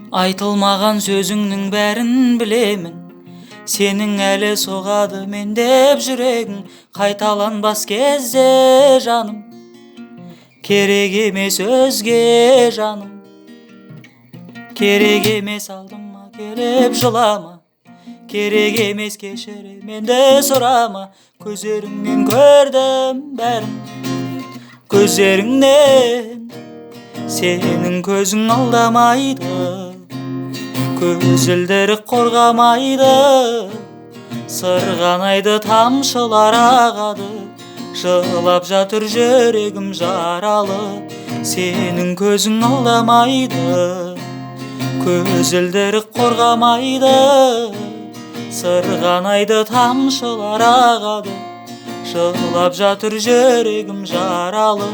Айтылмаған сөзіңнің бәрін білемін, сенің әлі соғады мен деп жүрегің. Қайталанбас кезде жаным, керек емес өзге жаным. Керек емес алдыма келіп жылама, керек емес кешіре менде сұрама. Көздеріңнен көрдім бәрін, көздеріңнен. Сенің көзің алдамайды, көзілдірік қорғамайды. Сырғанайды тамшылар ағады, жылап жатыр жүрегім жаралы. Сенің көзің алдамайды, көзілдірік қорғамайды. Сырғанайды тамшылар ағады, жылап жатыр жүрегім жаралы.